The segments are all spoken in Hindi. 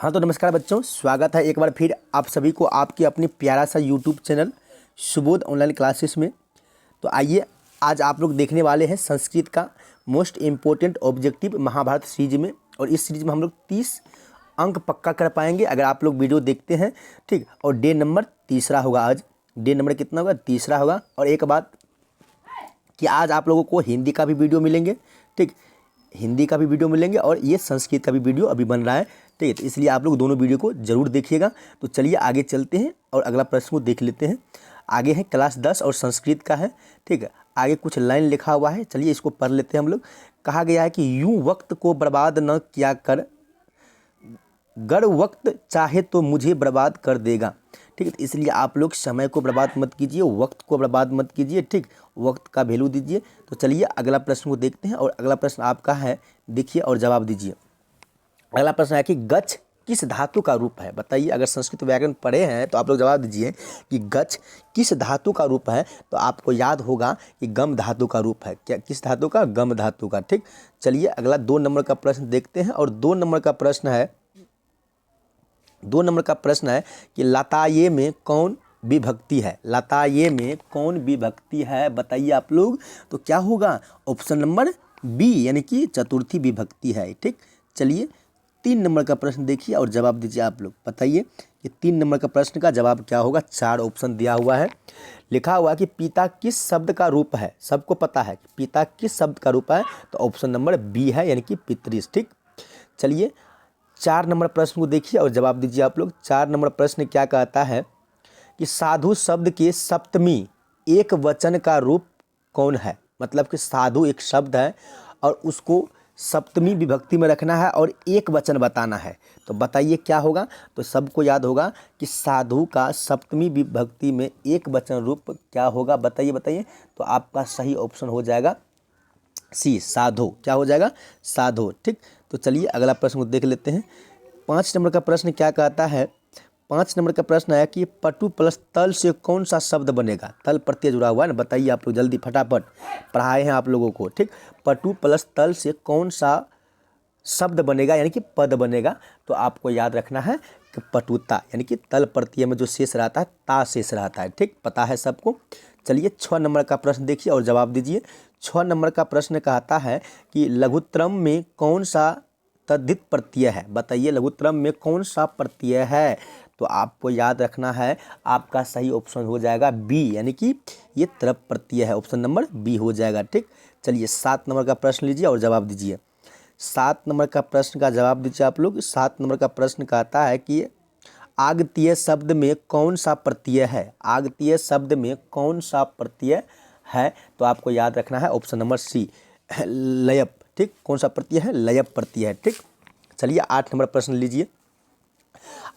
हाँ तो नमस्कार बच्चों, स्वागत है एक बार फिर आप सभी को आपके अपने प्यारा सा YouTube channel Subodh online classes में। तो आइए आज आप लोग देखने वाले हैं संस्कृत का most important objective Mahabharata series में। और इस सीरीज में हम लोग 30 अंक पक्का कर पाएंगे अगर आप लोग वीडियो देखते हैं, ठीक। और डे नंबर तीसरा होगा। आज डे नंबर कितना होगा? तीसरा होगा। और एक बात कि आज आप लोगों को हिंदी का भी वीडियो मिलेंगे, ठीक। हिंदी का भी वीडियो मिलेंगे और ये संस्कृत का भी वीडियो अभी बन रहा है, ठीक है। तो इसलिए आप लोग दोनों वीडियो को जरूर देखिएगा। तो चलिए आगे चलते हैं और अगला प्रश्न को देख लेते हैं। आगे है क्लास 10 और संस्कृत का है, ठीक है। आगे कुछ लाइन लिखा हुआ है, चलिए इसको पढ़ लेते हैं हम लोग। कहा गया है कि यूं वक्त को बर्बाद न किया कर, गर वक्त चाहे तो मुझे बर्बाद कर देगा, ठीक है। तो इसलिए आप लोग समय को बर्बाद मत कीजिए, वक्त को बर्बाद मत कीजिए, ठीक। वक्त का वैल्यू दीजिए। तो चलिए अगला प्रश्न को देखते हैं और अगला प्रश्न आपका है, देखिए और जवाब दीजिए। अगला प्रश्न है कि गच्छ किस धातु का रूप है? बताइए। अगर संस्कृत व्याकरण पढ़े हैं तो आप लोग जवाब दीजिए कि गच्छ किस धातु का रूप है। तो आपको याद होगा कि गम धातु का रूप है। क्या? किस धातु का? गम धातु का, ठीक। चलिए अगला 2 नंबर का प्रश्न देखते हैं। और 2 नंबर का प्रश्न है कि लताये में कौन विभक्ति है? लताये में कौन विभक्ति है? बताइए आप लोग। तो क्या होगा? ऑप्शन नंबर बी, यानी कि चतुर्थी विभक्ति है, ठीक। चलिए 3 नंबर का प्रश्न देखिए और जवाब दीजिए आप लोग। बताइए कि 3 नंबर का प्रश्न का जवाब क्या होगा। 4 ऑप्शन दिया हुआ है। लिखा हुआ है कि पिता किस शब्द का रूप है? सबको पता है कि पिता किस शब्द का रूप है। तो ऑप्शन नंबर बी है, यानी कि पितृ, ठीक। चलिए 4 नंबर प्रश्न को देखिए और जवाब दीजिए आप लोग। 4 नंबर प्रश्न क्या कहता है कि साधु शब्द के सप्तमी एक वचन का रूप कौन है? मतलब कि साधु एक शब्द है और उसको सप्तमी विभक्ति में रखना है और एक वचन बताना है। तो बताइए क्या होगा। तो सबको याद होगा कि साधु का सप्तमी विभक्ति में एक वचन रूप क्या होगा? बताइए बताइए। तो आपका सही ऑप्शन हो जाएगा सी, साधु। क्या हो जाएगा? साधु, ठीक। तो चलिए अगला प्रश्न को देख लेते हैं। 5 नंबर का प्रश्न क्या कहता है? 5 नंबर का प्रश्न है कि पटु प्लस तल से कौन सा शब्द बनेगा? तल प्रत्यय जुड़ा हुआ है ना, बताइए आप लोग जल्दी फटाफट, पढ़ाए हैं आप लोगों को, ठीक। पटु प्लस तल से कौन सा शब्द बनेगा, यानी कि पद बनेगा? तो आपको याद रखना है कि पटुता, यानी कि तल प्रत्यय में जो शेष रहता है ता शेष रहता है, ठीक। पता है सबको। चलिए 6 नंबर का प्रश्न देखिए और जवाब दीजिए। 6 नंबर का प्रश्न कहता है कि लघुत्रम में कौन सा तद्धित प्रत्यय है? बताइए लघुत्रम में कौन सा प्रत्यय है? तो आपको याद रखना है, आपका सही ऑप्शन हो जाएगा बी, यानी कि ये तरप प्रत्यय है। ऑप्शन नंबर बी हो जाएगा, ठीक। चलिए 7 नंबर का प्रश्न लीजिए और जवाब दीजिए। 7 नंबर का प्रश्न का जवाब दीजिए आप लोग। 7 नंबर का प्रश्न कहता है कि आगतीय शब्द में कौन सा प्रत्यय है? आगतीय शब्द में कौन सा प्रत्यय है? तो आपको याद रखना है ऑप्शन नंबर सी, लयप, ठीक। कौन सा प्रत्यय है? लयप प्रत्यय है, ठीक। चलिए 8 नंबर प्रश्न लीजिए।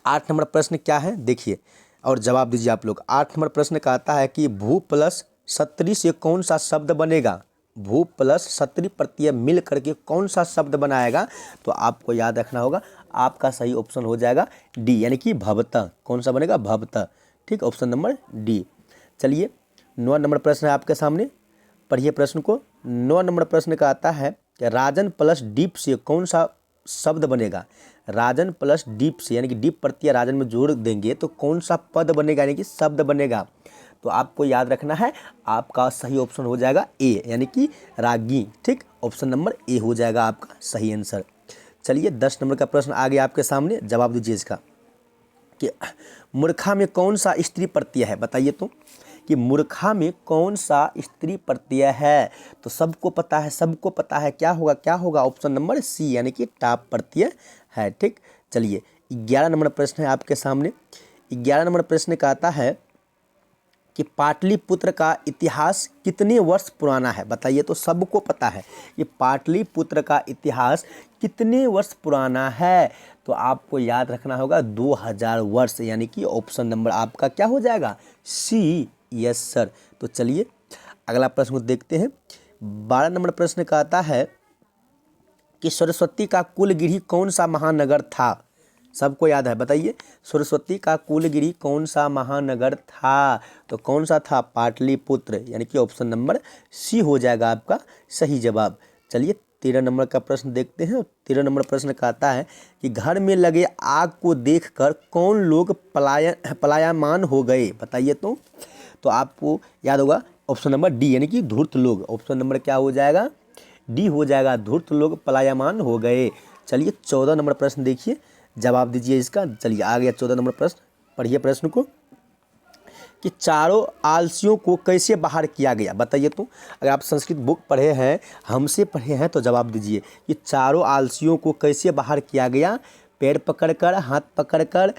8 नंबर प्रश्न क्या है देखिए और जवाब दीजिए आप लोग। 8 नंबर प्रश्न कहता है कि भू प्लस सत्री से कौन सा शब्द बनेगा? भू प्लस सत्री प्रत्यय मिल करके कौन सा शब्द बनाएगा? तो आपको याद रखना होगा, आपका सही ऑप्शन हो जाएगा डी, यानी कि भवतः। कौन सा बनेगा? भवतः, ठीक। Option number D. चलिए 9 नंबर प्रश्न है आपके सामने, पढ़िए प्रश्न को। 9 नंबर प्रश्न का आता है कि राजन प्लस डीप से कौन सा शब्द बनेगा? राजन प्लस डीप से, यानी कि डीप प्रत्यय राजन में जोड़ देंगे तो कौन सा पद बनेगा, यानी कि शब्द बनेगा? तो आपको याद रखना है, आपका सही ऑप्शन हो जाएगा ए, यानी कि रागी, ठीक। ऑप्शन नंबर ए हो जाएगा आपका सही आंसर। चलिए 10 नंबर का प्रश्न आ गया आपके सामने, जवाब दीजिए इसका कि मूर्खा में कौन सा स्त्री प्रत्यय है? बताइए तो कि मूर्खा में कौन सा स्त्री प्रत्यय है? तो सबको पता है, सबको पता है क्या होगा? क्या होगा? ऑप्शन नंबर सी, यानी कि टाप प्रत्यय है, ठीक। चलिए 11 नंबर प्रश्न है आपके सामने। 11 नंबर प्रश्न का आता है कि पाटलिपुत्र का इतिहास कितने वर्ष पुराना है? बताइए तो सबको पता है कि पाटलिपुत्र का इतिहास कितने वर्ष पुराना है? तो आपको याद रखना होगा 2000 वर्ष, यानी कि ऑप्शन नंबर आपका क्या हो जाएगा? सी, यस सर। तो चलिए अगला प्रश्न को देखते हैं। 12 नंबर प्रश्न का आता है कि सरस्वती का कुलगिरी कौन सा महानगर था? सबको याद है, बताइए। सरस्वती का कुलगिरी कौन सा महानगर था? तो कौन सा था? पाटलिपुत्र, यानी कि ऑप्शन नंबर सी हो जाएगा आपका सही जवाब। चलिए 13 नंबर का प्रश्न देखते हैं। 13 नंबर प्रश्न कहता है कि घर में लगे आग को देखकर कौन लोग पलायमान हो गए, बताइए। तो आपको याद होगा ऑप्शन नंबर डी यानी कि धूर्त लोग। ऑप्शन नंबर क्या हो जाएगा, डी हो जाएगा, धूर्त लोग पलायमान हो गए। चलिए 14 नंबर प्रश्न देखिए, जवाब दीजिए इसका। चलिए आ गया 14 नंबर प्रश्न, पढ़िए प्रश्न को कि चारों आलसियों को कैसे बाहर किया गया, बताइए। अगर आप संस्कृत बुक पढ़े हैं, हमसे पढ़े हैं, तो जवाब दीजिए कि चारों आलसियों को कैसे बाहर किया गया। पैर पकड़कर, हाथ पकड़कर,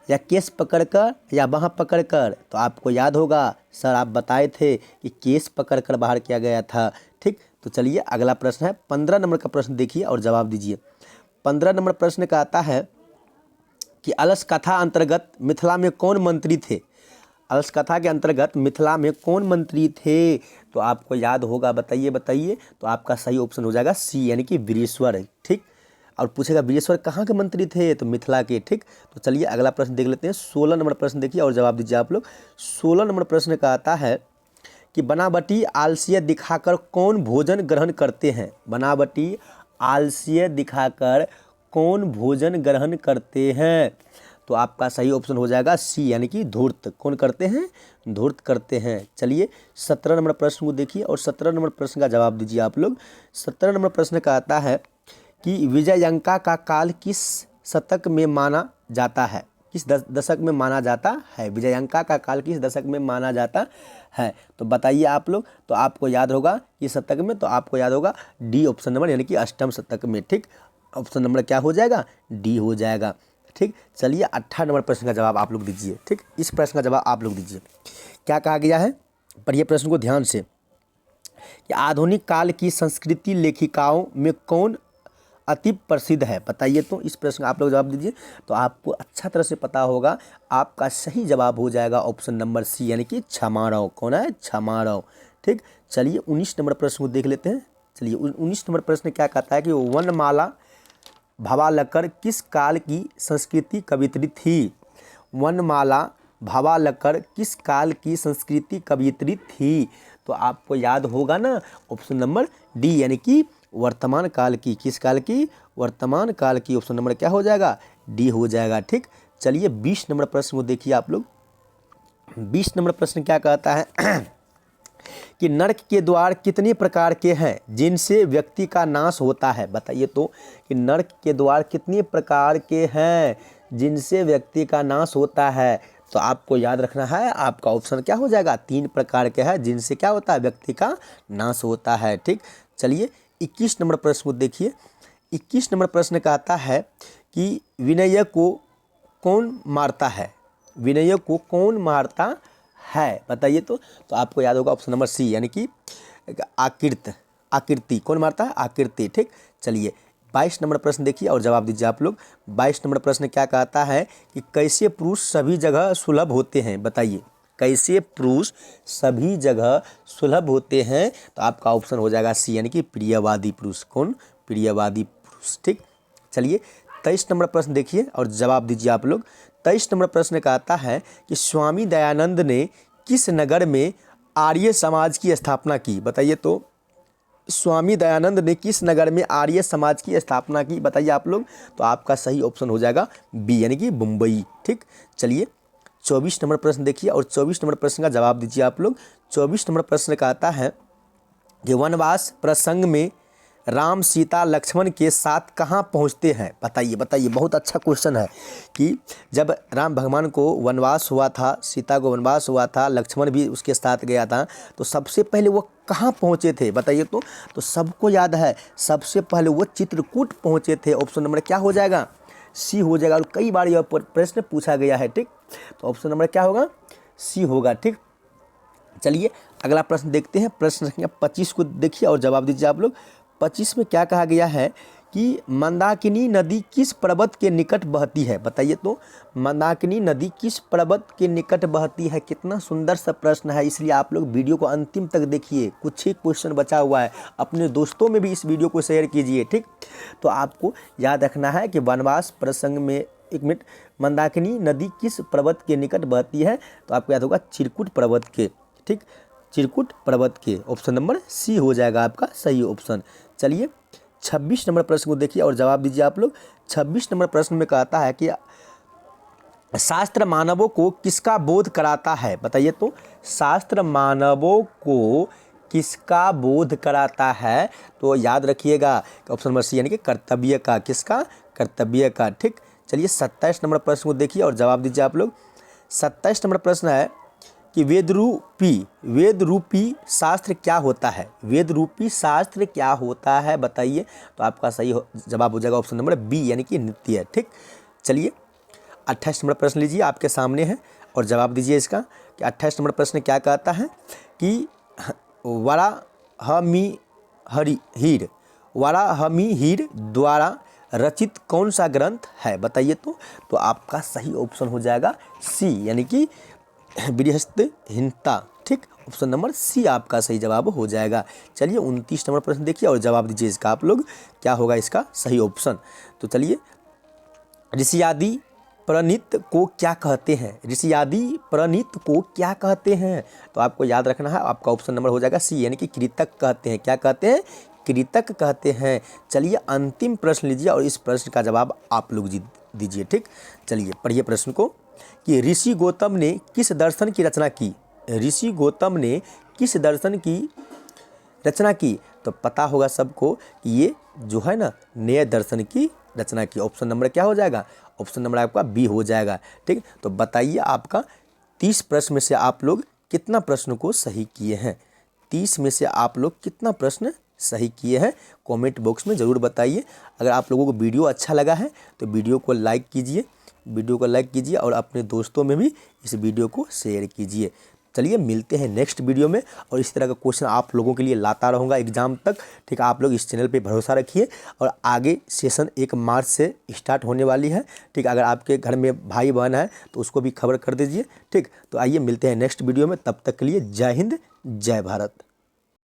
या केस पकड़कर, या बाँह पकड़कर। तो आपको याद होगा सर आप बताए थे कि केस पकड़कर बाहर किया गया था, ठीक। तो चलिए अगला प्रश्न है 15 नंबर का प्रश्न देखिए और जवाब दीजिए। 15 नंबर प्रश्न का आता है कि अलस कथा अंतर्गत मिथिला में कौन मंत्री थे। अलस कथा के अंतर्गत मिथिला में कौन मंत्री थे, तो आपको याद होगा, बताइए बताइए। तो आपका सही ऑप्शन हो जाएगा सी यानी कि वीरेश्वर, ठीक। और पूछेगा वीरेश्वर कहाँ के मंत्री थे, तो मिथिला के, ठीक। तो चलिए अगला प्रश्न देख लेते हैं। 16 नंबर प्रश्न देखिए और जवाब दीजिए आप लोग। 16 नंबर प्रश्न का आता है कि बनावटी आलस्य दिखाकर कौन भोजन ग्रहण करते हैं। बनावटी आलस्य दिखाकर कौन भोजन ग्रहण करते हैं, तो आपका सही ऑप्शन हो जाएगा सी यानी कि धूर्त। कौन करते हैं, धूर्त करते हैं। चलिए 17 नंबर प्रश्न को देखिए और 17 नंबर प्रश्न का जवाब दीजिए आप लोग। 17 नंबर प्रश्न का आता है कि विजयंका का काल किस शतक में माना जाता है, किस दशक में माना जाता है। विजयंका का काल किस दशक में माना जाता है, तो बताइए आप लोग। तो आपको याद होगा किस शतक में, तो आपको याद होगा डी ऑप्शन नंबर यानी कि अष्टम शतक में, ठीक। ऑप्शन नंबर क्या हो जाएगा, डी हो जाएगा, ठीक। चलिए 18 नंबर प्रश्न का जवाब आप लोग दीजिए, ठीक। इस प्रश्न का जवाब आप लोग दीजिए। क्या कहा गया है, पढ़िए प्रश्न को ध्यान से कि आधुनिक काल की संस्कृति लेखिकाओं में कौन अति प्रसिद्ध है, बताइए। तो इस प्रश्न का आप लोग जवाब दीजिए। तो आपको अच्छा तरह से पता होगा, आपका सही जवाब हो जाएगा ऑप्शन नंबर सी यानी कि छमाराव। कौन है, छमाराव, ठीक। चलिए 19 नंबर प्रश्न को देख लेते हैं। चलिए 19 नंबर प्रश्न क्या कहता है कि वनमाला भावालकर किस काल की संस्कृति कवियत्री थी। वनमाला भावालकर किस काल की संस्कृति कवियत्री थी, तो आपको याद होगा ना ऑप्शन नंबर डी यानी कि वर्तमान काल की। किस काल की, वर्तमान काल की। ऑप्शन नंबर क्या हो जाएगा, डी हो जाएगा, ठीक। चलिए 20 नंबर प्रश्न को देखिए आप लोग। 20 नंबर प्रश्न क्या कहता है कि नरक के द्वार कितने प्रकार के हैं जिनसे व्यक्ति का नाश होता है, बताइए। तो कि नरक के द्वार कितने प्रकार के हैं जिनसे व्यक्ति का नाश होता है, तो आपको याद रखना है, आपका ऑप्शन क्या हो जाएगा, 3 प्रकार के हैं जिनसे क्या होता है, व्यक्ति का नाश होता है, ठीक। चलिए 21 नंबर प्रश्न को देखिए। 21 नंबर प्रश्न कहता है कि विनय को कौन मारता है। विनय को कौन मारता है, बताइए। तो आपको याद होगा ऑप्शन नंबर सी यानी कि आकृति। कौन मारता है, आकृति, ठीक। चलिए 22 नंबर प्रश्न देखिए और जवाब दीजिए आप लोग। 22 नंबर प्रश्न क्या कहता है कि कैसे पुरुष सभी जगह सुलभ होते हैं, बताइए। कैसे पुरुष सभी जगह सुलभ होते हैं, तो आपका ऑप्शन हो जाएगा सी यानी कि प्रियवादी पुरुष। कौन, प्रियवादी पुरुष, ठीक। चलिए 23 नंबर प्रश्न देखिए और जवाब दीजिए आप लोग। 23 नंबर प्रश्न का आता है कि स्वामी दयानंद ने किस नगर में आर्य समाज की स्थापना की, बताइए। तो स्वामी दयानंद ने किस नगर में आर्य समाज की स्थापना की, बताइए आप लोग। तो आपका सही ऑप्शन हो जाएगा बी यानी कि मुंबई, ठीक। चलिए 24 नंबर प्रश्न देखिए और 24 नंबर प्रश्न का जवाब दीजिए आप लोग। 24 नंबर प्रश्न का आता है कि वनवास प्रसंग में राम सीता लक्ष्मण के साथ कहाँ पहुँचते हैं, बताइए। बताइए, बहुत अच्छा क्वेश्चन है कि जब राम भगवान को वनवास हुआ था, सीता को वनवास हुआ था, लक्ष्मण भी उसके साथ गया था, तो सबसे पहले वो कहाँ पहुँचे थे, बताइए। तो सबको याद है, सबसे पहले वो चित्रकूट पहुँचे थे। ऑप्शन नंबर क्या हो जाएगा, सी हो जाएगा। और कई बार यह प्रश्न पूछा गया है, ठीक। तो ऑप्शन नंबर क्या होगा, सी होगा, ठीक। चलिए अगला प्रश्न देखते हैं। प्रश्न संख्या 25 को देखिए और जवाब दीजिए आप लोग। 25 में क्या कहा गया है कि मंदाकिनी नदी किस पर्वत के निकट बहती है, बताइए। तो मंदाकिनी नदी किस पर्वत के निकट बहती है, कितना सुंदर सा प्रश्न है, इसलिए आप लोग वीडियो को अंतिम तक देखिए, कुछ ही क्वेश्चन बचा हुआ है। अपने दोस्तों में भी इस वीडियो को शेयर कीजिए, ठीक। तो आपको याद रखना है कि वनवास प्रसंग में, एक मिनट, मंदाकिनी नदी किस पर्वत के निकट बहती है, तो आपको याद होगा चिरकुट पर्वत के, ठीक। चिरकुट पर्वत के। ऑप्शन नंबर सी हो जाएगा आपका सही ऑप्शन। चलिए 26 नंबर प्रश्न को देखिए और जवाब दीजिए आप लोग। 26 नंबर प्रश्न में कहता है कि शास्त्र मानवों को किसका बोध कराता है, बताइए तो। शास्त्र मानवों को किसका बोध कराता है, तो याद रखिएगा कि ऑप्शन नंबर सी यानी कि कर्तव्य का। किसका? कर्तव्य का। ठीक, चलिए 27 नंबर प्रश्न को देखिए और जवाब दीजिए आप लोग। 27 नंबर प्रश्न है कि वेद रूपी शास्त्र क्या होता है? वेद रूपी शास्त्र क्या होता है, बताइए। तो आपका सही जवाब हो जाएगा ऑप्शन नंबर बी यानी कि नृत्य। ठीक, चलिए 28 नंबर प्रश्न लीजिए, आपके सामने है और जवाब दीजिए इसका कि 28 नंबर प्रश्न क्या कहता है कि वराहमिहिर द्वारा रचित कौन सा ग्रंथ है, बताइए तो आपका सही ऑप्शन हो जाएगा सी यानी कि बृहस्पतिहिंसा। ठीक, ऑप्शन नंबर सी आपका सही जवाब हो जाएगा। चलिए 29 नंबर प्रश्न देखिए और जवाब दीजिए इसका आप लोग, क्या होगा इसका सही ऑप्शन। तो चलिए, ऋषियादि प्रणीत को क्या कहते हैं? ऋषियादि प्रणीत को क्या कहते हैं? तो आपको याद रखना है, आपका ऑप्शन नंबर हो जाएगा सी यानी कि कृतक कहते हैं। क्या कहते हैं? कृतक कहते हैं। चलिए अंतिम प्रश्न लीजिए और इस प्रश्न का जवाब आप लोग दीजिए। ठीक, चलिए पढ़िए प्रश्न को कि ऋषि गौतम ने किस दर्शन की रचना की? ऋषि गौतम ने किस दर्शन की रचना की? तो पता होगा सबको कि ये जो है ना न्याय दर्शन की रचना की। ऑप्शन नंबर क्या हो जाएगा? ऑप्शन नंबर आपका बी हो जाएगा। ठीक, तो बताइए आपका 30 प्रश्न में से आप लोग कितना प्रश्न को सही किए हैं? 30 में से आप लोग कितना प्रश्न सही किए हैं कमेंट बॉक्स में ज़रूर बताइए। अगर आप लोगों को वीडियो अच्छा लगा है तो वीडियो को लाइक कीजिए और अपने दोस्तों में भी इस वीडियो को शेयर कीजिए। चलिए मिलते हैं नेक्स्ट वीडियो में और इस तरह का क्वेश्चन आप लोगों के लिए लाता रहूँगा एग्जाम तक। ठीक, आप लोग इस चैनल पे भरोसा रखिए और आगे सेशन 1 मार्च से स्टार्ट होने वाली है। ठीक, अगर आपके घर में भाई बहन है तो उसको भी खबर कर दीजिए। ठीक, तो आइए मिलते हैं नेक्स्ट वीडियो में, तब तक के लिए जय हिंद जय भारत।